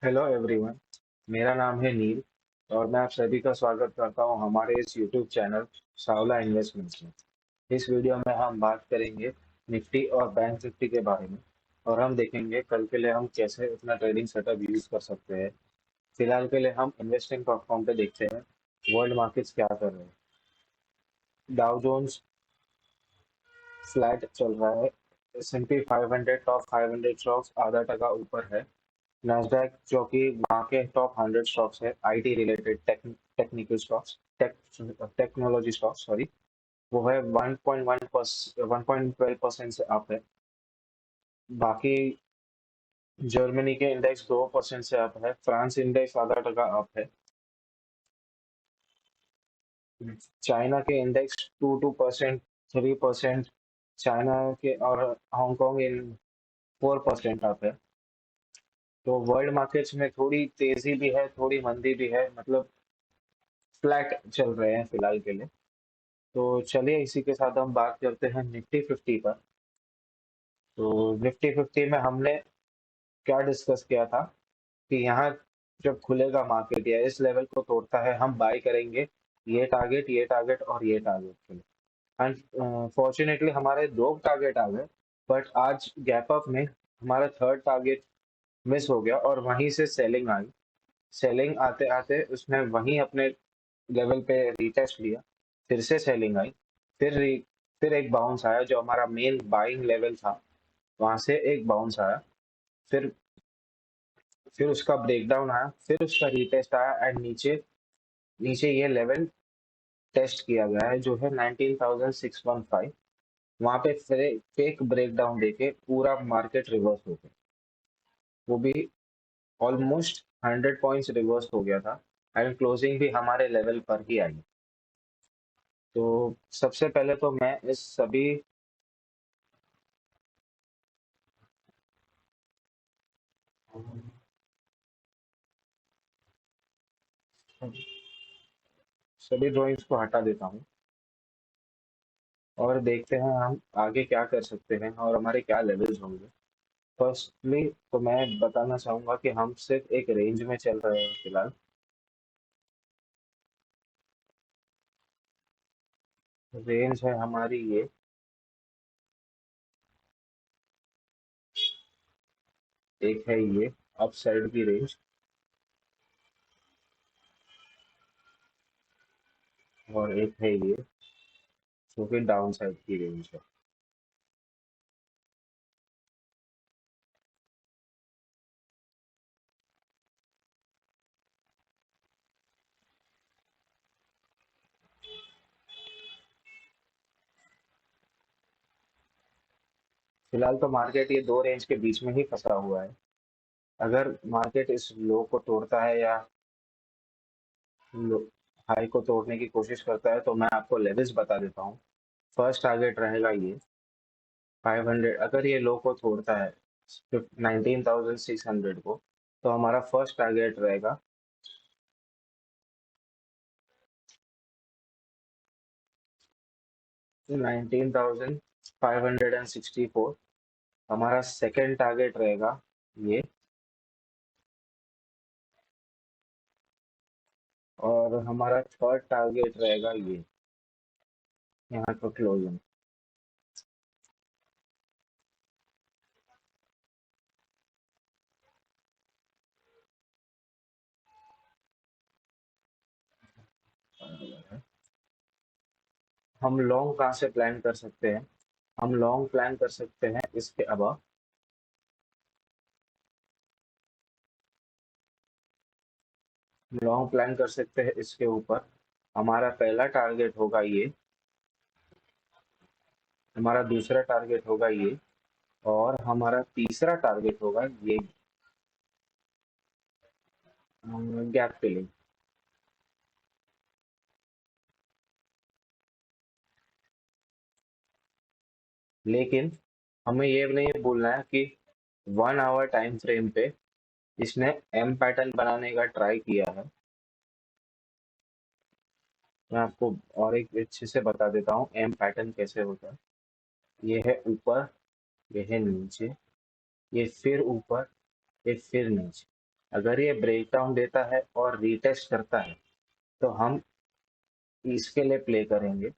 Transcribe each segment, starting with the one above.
Hello everyone. मेरा नाम है नील और मैं आप सभी का स्वागत करता हूं हमारे इस यूट्यूब चैनल सावला इन्वेस्टमेंट्स में। इस वीडियो में हम बात करेंगे निफ्टी और बैंक निफ्टी के बारे में और हम देखेंगे कल के लिए हम कैसे अपना ट्रेडिंग सेटअप यूज कर सकते हैं। फिलहाल के लिए हम इन्वेस्टिंग प्लेटफॉर्म पे देखते हैं वर्ल्ड मार्केट्स क्या कर रहे हैं। डाउ जोन्स फ्लैट चल रहा है। S&P 500 टॉप 500 स्टॉक्स आधा टका ऊपर है। नैस्डैक जो कि वहाँ के टॉप 100 स्टॉक्स है IT related technical stocks technology stocks sorry, वो है 1.12% से अप है। बाकी जर्मनी के इंडेक्स 2% से अप है। फ्रांस इंडेक्स आधा टका अप है। चाइना के इंडेक्स 2% 3%। चाइना के और हांगकांग इन 4% अप है। तो वर्ल्ड मार्केट्स में थोड़ी तेजी भी है, थोड़ी मंदी भी है, मतलब फ्लैट चल रहे हैं फिलहाल के लिए। तो चलिए इसी के साथ हम बात करते हैं निफ्टी 50 पर। तो निफ्टी 50 में हमने क्या डिस्कस किया था कि यहाँ जब खुलेगा मार्केट या इस लेवल को तोड़ता है हम बाय करेंगे। ये टारगेट और ये टारगेट के लिए अनफॉर्चुनेटली हमारे दो टारगेट आ गए। बट आज गैप अप में हमारा थर्ड टारगेट मिस हो गया और वहीं से सेलिंग आई। सेलिंग आते आते उसने वहीं अपने लेवल पे रीटेस्ट लिया। फिर से सेलिंग आई। फिर री फिर एक बाउंस आया जो हमारा मेन बाइंग लेवल था। वहां से एक बाउंस आया। फिर फिर उसका ब्रेकडाउन आया, फिर उसका रीटेस्ट आया एंड नीचे नीचे ये लेवल टेस्ट किया गया है जो है 19,615। वहां पे फेक ब्रेकडाउन देके पूरा मार्केट रिवर्स हो गया। वो भी ऑलमोस्ट 100 पॉइंट्स रिवर्स हो गया था एंड क्लोजिंग भी हमारे लेवल पर ही आई। तो सबसे पहले तो मैं इस सभी ड्राइंग्स को हटा देता हूँ और देखते हैं हम आगे क्या कर सकते हैं और हमारे क्या लेवल्स होंगे। फर्स्टली तो मैं बताना चाहूंगा कि हम सिर्फ एक रेंज में चल रहे हैं फिलहाल। रेंज है हमारी ये, एक है ये अप साइड की रेंज और एक है ये जो कि डाउन साइड की रेंज है। फिलहाल तो मार्केट ये दो रेंज के बीच में ही फंसा हुआ है। अगर मार्केट इस लो को तोड़ता है या हाई को तोड़ने की कोशिश करता है तो मैं आपको लेवल्स बता देता हूँ। फर्स्ट टारगेट रहेगा ये 500। अगर ये लो को तोड़ता है 19,600 को, तो हमारा फर्स्ट टारगेट रहेगा 19,564। हमारा सेकेंड टारगेट रहेगा ये, और हमारा थर्ड टारगेट रहेगा ये, यहाँ पर क्लोजिंग। हम लॉन्ग कहाँ से प्लान कर सकते हैं? हम लॉन्ग प्लान कर सकते हैं इसके अलावा। लॉन्ग प्लान कर सकते हैं इसके ऊपर। हमारा पहला टारगेट होगा ये, हमारा दूसरा टारगेट होगा ये, और हमारा तीसरा टारगेट होगा ये गैप फिलिंग। लेकिन हमें ये नहीं भूलना है कि 1 आवर टाइम फ्रेम पे इसने एम पैटर्न बनाने का ट्राई किया है। मैं आपको और एक अच्छे से बता देता हूँ एम पैटर्न कैसे होता है। ये है ऊपर, ये है नीचे, ये फिर ऊपर, ये फिर नीचे। अगर ये ब्रेकडाउन देता है और रीटेस्ट करता है तो हम इसके लिए प्ले करेंगे।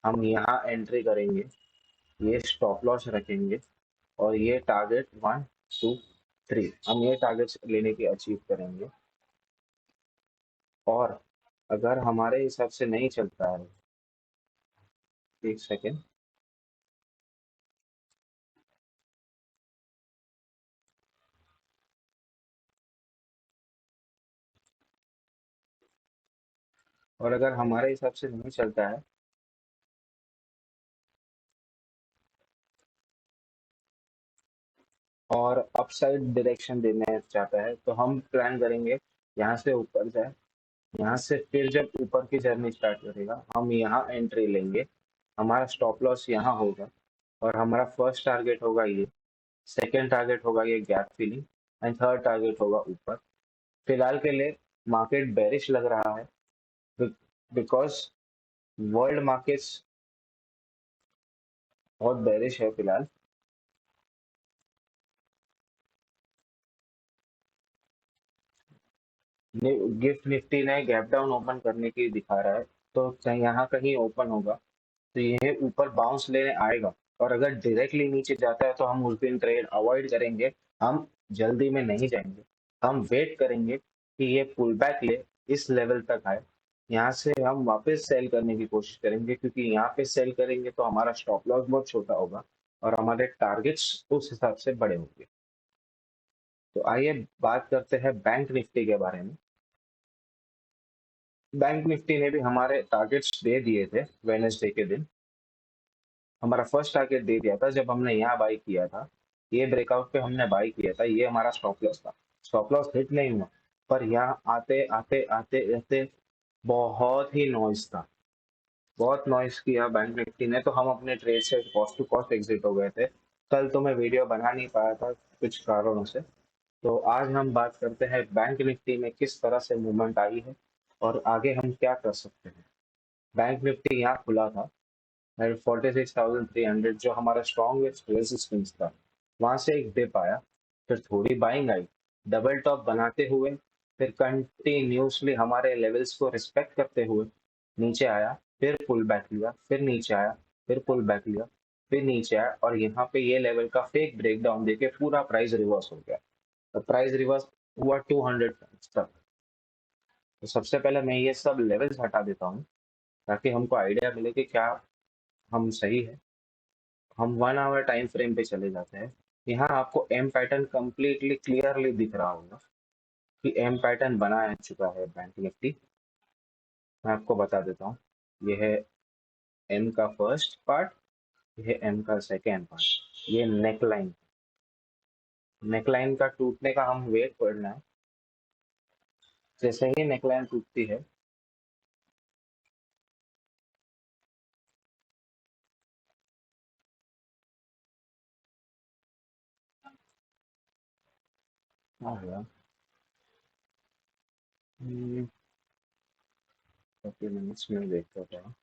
हम यहाँ एंट्री करेंगे, ये स्टॉप लॉस रखेंगे और ये टारगेट 1 2 3 हम ये टारगेट लेने की अचीव करेंगे। और अगर हमारे हिसाब से नहीं चलता है, एक सेकेंड, और अगर हमारे हिसाब से नहीं चलता है और अपसाइड डायरेक्शन देना चाहता है तो हम प्लान करेंगे यहाँ से ऊपर जाए, यहाँ से फिर जब ऊपर की जर्नी स्टार्ट करेगा हम यहाँ एंट्री लेंगे। हमारा स्टॉप लॉस यहाँ होगा और हमारा फर्स्ट टारगेट होगा ये, सेकेंड टारगेट होगा ये gap filling and third target होगा ऊपर। फिलहाल के लिए मार्केट बेरिश लग रहा है बिकॉज वर्ल्ड मार्केट्स बहुत बेरिश है फिलहाल। गिफ्ट निफ्टी ने गैप डाउन ओपन करने की दिखा रहा है, तो यहाँ कहीं ओपन होगा तो ये ऊपर बाउंस लेने आएगा। और अगर डायरेक्टली नीचे जाता है तो हम उस दिन ट्रेड अवॉइड करेंगे। हम जल्दी में नहीं जाएंगे, हम वेट करेंगे कि ये पुल बैक ले, इस लेवल तक आए, यहाँ से हम वापस सेल करने की कोशिश करेंगे क्योंकि यहाँ पे सेल करेंगे तो हमारा स्टॉप लॉस बहुत छोटा होगा और हमारे टारगेट्स उस हिसाब से बड़े होंगे। तो आइए बात करते हैं बैंक निफ्टी के बारे में। बैंक निफ्टी ने भी हमारे टारगेट्स दे दिए थे वेडनेसडे के दिन। हमारा फर्स्ट टारगेट दे दिया था जब हमने यहाँ बाई किया था, ये ब्रेकआउट पे हमने बाई किया था, ये हमारा स्टॉप लॉस था। स्टॉप लॉस हिट नहीं हुआ पर यहाँ आते आते आते आते बहुत ही नॉइस था, बहुत नॉइस किया बैंक निफ्टी ने, तो हम अपने ट्रेड से कॉस्ट टू कॉस्ट एग्जिट हो गए थे। कल तो मैं वीडियो बना नहीं पाया था कुछ कारणों से। तो आज हम बात करते हैं बैंक निफ्टी में किस तरह से मूवमेंट आई है और आगे हम क्या कर सकते हैं। बैंक निफ्टी यहाँ खुला था 46,300 जो हमारा स्ट्रॉन्गेस्ट रेजिस्टेंस था, वहां से एक डिप आया, फिर थोड़ी बाइंग आई, डबल टॉप बनाते हुए फिर कंटिन्यूसली हमारे लेवल्स को रिस्पेक्ट करते हुए नीचे आया, फिर पुल बैक लिया, फिर नीचे आया, फिर पुल बैक लिया, फिर नीचे आया और यहाँ पे ये लेवल का फेक ब्रेकडाउन देके पूरा प्राइस रिवर्स हो गया। तो प्राइस रिवर्स हुआ 200 तक। तो सबसे पहले मैं ये सब लेवल्स हटा देता हूँ ताकि हमको आइडिया मिले कि क्या हम सही है। हम 1 आवर टाइम फ्रेम पे चले जाते हैं। यहाँ आपको एम पैटर्न कंप्लीटली क्लियरली दिख रहा होगा कि एम पैटर्न बना है चुका है बैंक निफ्टी। मैं आपको बता देता हूँ, ये है एम का फर्स्ट पार्ट, ये है एम का सेकेंड पार्ट, ये नेकलाइन। नेकलाइन का टूटने का हम वेट करना है। जैसे ही नेकलाइन टूटती है, हाँ भैया, 30 मिनट्स में देखता था,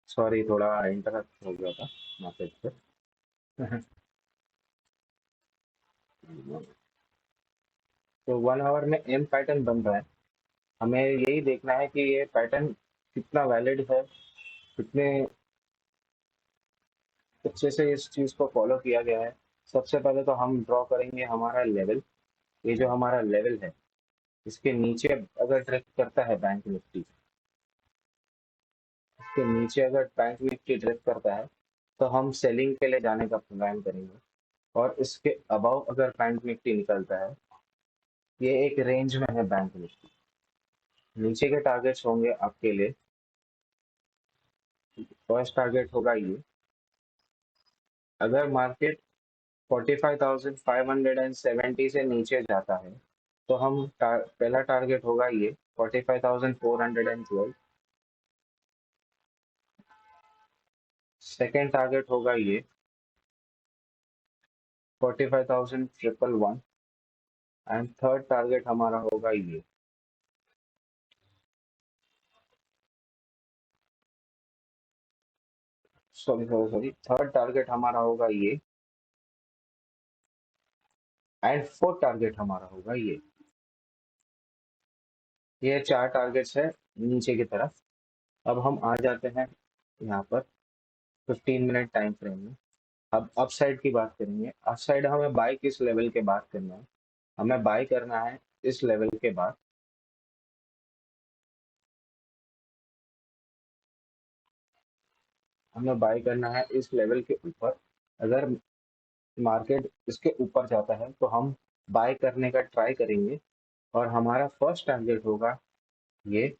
सॉरी थोड़ा इंटरप्ट हो गया था मार्केट पे। तो 1 आवर में एम पैटर्न बन रहा है। हमें यही देखना है कि ये पैटर्न कितना वैलिड है, कितने अच्छे से इस चीज़ को फॉलो किया गया है। सबसे पहले तो हम ड्रॉ करेंगे हमारा लेवल। ये जो हमारा लेवल है, इसके नीचे अगर ड्रिफ्ट करता है बैंक निफ्टी, इसके नीचे अगर बैंक निफ्टी ड्रिफ्ट करता है तो हम सेलिंग के लिए जाने का प्लान करेंगे। और इसके अबव अगर बैंक निफ्टी निकलता है, ये एक रेंज में है बैंक निफ्टी, नीचे के टारगेट्स होंगे आपके लिए। फर्स्ट टारगेट होगा ये, अगर मार्केट 45,570 से नीचे जाता है तो हम पहला टारगेट होगा ये 45,412। सेकेंड टारगेट होगा ये 45,111 एंड थर्ड टारगेट हमारा होगा ये, sorry sorry sorry, third target हमारा होगा ये एंड फोर्थ टारगेट हमारा होगा ये। ये 4 टारगेट्स है नीचे की तरफ। अब हम आ जाते हैं यहाँ पर 15 मिनट टाइम फ्रेम में। अब अप साइड की बात करेंगे। अप साइड हमें बाय किस लेवल के बाद करना है? हमें बाय करना है इस लेवल के बाद। हमें बाय करना है इस लेवल के ऊपर। अगर मार्केट इसके ऊपर जाता है तो हम बाय करने का ट्राई करेंगे, और हमारा फर्स्ट टारगेट होगा ये,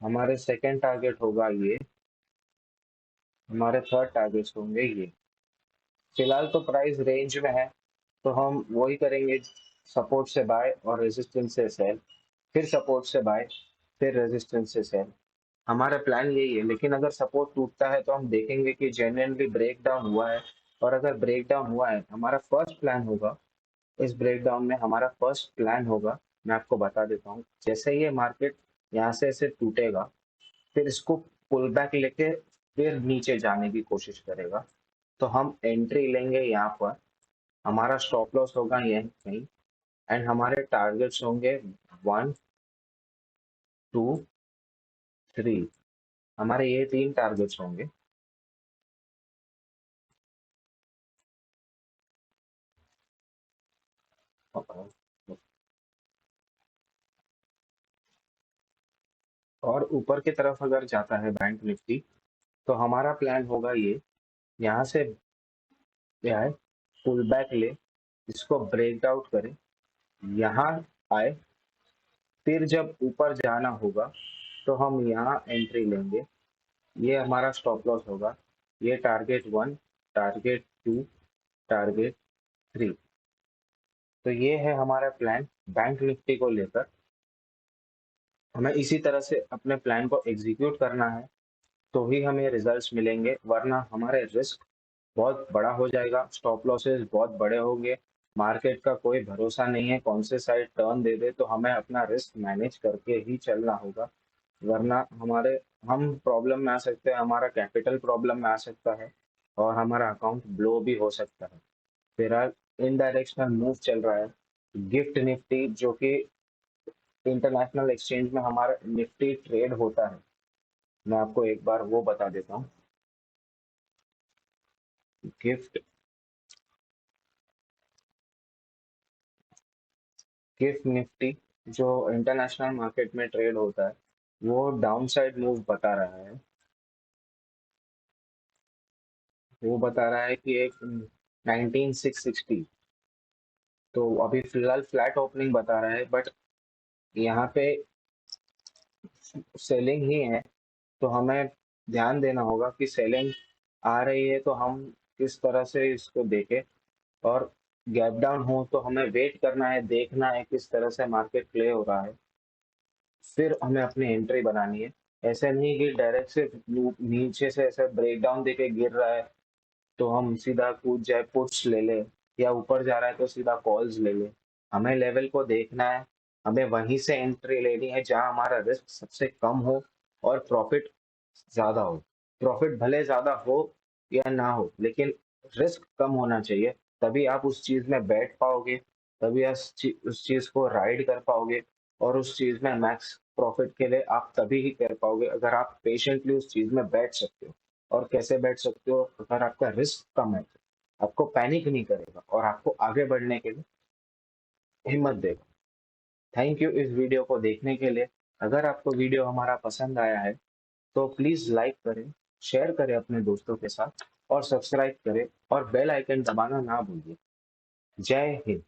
हमारे सेकंड टारगेट होगा ये, हमारे थर्ड टारगेट्स होंगे ये। फिलहाल तो प्राइस रेंज में है, तो हम वही करेंगे, सपोर्ट से बाय और रेजिस्टेंस से सेल, फिर सपोर्ट से बाय, फिर रेजिस्टेंस से सेल। हमारा प्लान यही है। लेकिन अगर सपोर्ट टूटता है तो हम देखेंगे कि जेन्युइनली ब्रेक डाउन हुआ है, और अगर ब्रेक डाउन हुआ है, हमारा फर्स्ट प्लान होगा इस ब्रेकडाउन में, हमारा फर्स्ट प्लान होगा, मैं आपको बता देता हूँ, जैसे ही ये मार्केट यहाँ से ऐसे टूटेगा, फिर इसको पुल बैक लेके फिर नीचे जाने की कोशिश करेगा, तो हम एंट्री लेंगे यहाँ पर। हमारा स्टॉप लॉस होगा यहीं कहीं, एंड हमारे टारगेट्स होंगे 1, 2, 3। हमारे ये 3 टारगेट्स होंगे। और ऊपर की तरफ अगर जाता है बैंक निफ्टी, तो हमारा प्लान होगा ये, यहाँ से क्या है, पुल बैक ले, इसको ब्रेक आउट करे, यहाँ आए, फिर जब ऊपर जाना होगा तो हम यहाँ एंट्री लेंगे। ये हमारा स्टॉप लॉस होगा। ये टारगेट 1, टारगेट 2, टारगेट 3। तो ये है हमारा प्लान बैंक निफ्टी को लेकर। हमें इसी तरह से अपने प्लान को एग्जीक्यूट करना है, तो ही हमें रिजल्ट्स मिलेंगे, वरना हमारे रिस्क बहुत बड़ा हो जाएगा, स्टॉप लॉसेस बहुत बड़े होंगे। मार्केट का कोई भरोसा नहीं है, कौन से साइड टर्न दे दे, तो हमें अपना रिस्क मैनेज करके ही चलना होगा, वरना हम प्रॉब्लम में आ सकते हैं, हमारा कैपिटल प्रॉब्लम में आ सकता है, और हमारा अकाउंट ब्लो भी हो सकता है। फिलहाल इनडायरेक्शनल मूव चल रहा है। गिफ्ट निफ्टी, जो कि इंटरनेशनल एक्सचेंज में हमारा निफ्टी ट्रेड होता है, मैं आपको एक बार वो बता देता हूँ। गिफ्ट गिफ्ट निफ्टी जो इंटरनेशनल मार्केट में ट्रेड होता है, वो डाउन साइड मूव बता रहा है। वो बता रहा है कि एक 19660, तो अभी फिलहाल फ्लैट ओपनिंग बता रहा है, बट यहाँ पे सेलिंग ही है, तो हमें ध्यान देना होगा कि सेलिंग आ रही है तो हम किस तरह से इसको देखें, और गैप डाउन हो तो हमें वेट करना है, देखना है किस तरह से मार्केट प्ले हो रहा है, फिर हमें अपनी एंट्री बनानी है। ऐसे नहीं कि डायरेक्ट से नीचे से ऐसे ब्रेक डाउन देके गिर रहा है तो हम सीधा कूद जाए पुट्स ले ले, या ऊपर जा रहा है तो सीधा कॉल्स ले ले। हमें लेवल को देखना है, हमें वहीं से एंट्री लेनी है जहां हमारा रिस्क सबसे कम हो और प्रॉफिट ज्यादा हो। प्रॉफिट भले ज्यादा हो या ना हो, लेकिन रिस्क कम होना चाहिए, तभी आप उस चीज में बैठ पाओगे, तभी उस चीज को राइड कर पाओगे, और उस चीज में मैक्स प्रॉफिट के लिए आप तभी ही कर पाओगे अगर आप पेशेंटली उस चीज में बैठ सकते हो। और कैसे बैठ सकते हो? अगर आपका रिस्क कम है, आपको पैनिक नहीं करेगा और आपको आगे बढ़ने के लिए हिम्मत देगा। थैंक यू इस वीडियो को देखने के लिए। अगर आपको वीडियो हमारा पसंद आया है तो प्लीज लाइक करें, शेयर करें अपने दोस्तों के साथ, और सब्सक्राइब करें, और बेल आइकन दबाना ना भूलिए। जय हिंद।